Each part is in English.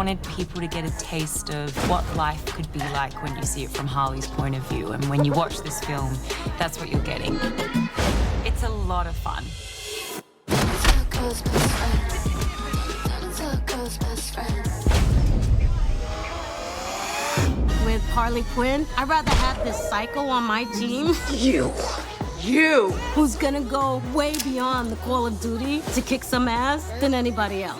wanted people to get a taste of what life could be like when you see it from Harley's point of view. And when you watch this film, that's what you're getting. It's a lot of fun. With Harley Quinn, I'd rather have this psycho on my team. You! Who's gonna go way beyond the Call of Duty to kick some ass than anybody else.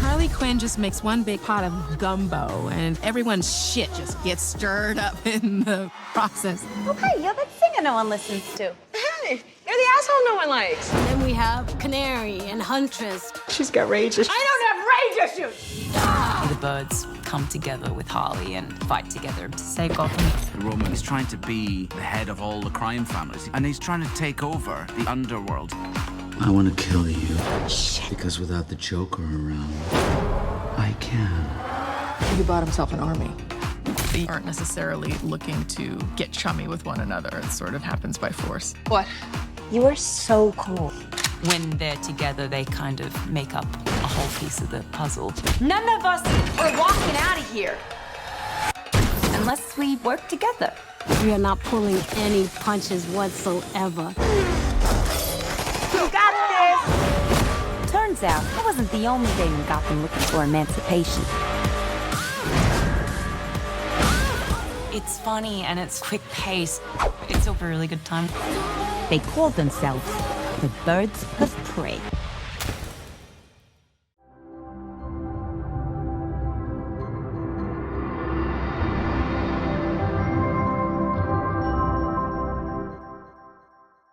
Harley Quinn just makes one big pot of gumbo, and everyone's shit just gets stirred up in the process. Okay, you're that singer no one listens to. Hey, you're the asshole no one likes. Then we have Canary and Huntress. She's got rage issues. I don't have rage issues! The birds come together with Harley and fight together to save Gotham. Roman is trying to be the head of all the crime families, and he's trying to take over the underworld. I want to kill you. Shit. Because without the Joker around, I can. He bought himself an army. They aren't necessarily looking to get chummy with one another. It sort of happens by force. What? You are so cool. When they're together, they kind of make up a whole piece of the puzzle. None of us are walking out of here unless we work together. We are not pulling any punches whatsoever. You got this! Turns out, that wasn't the only day in Gotham looking for emancipation. It's funny and it's quick paced. It's a really good time. They called themselves the Birds of Prey.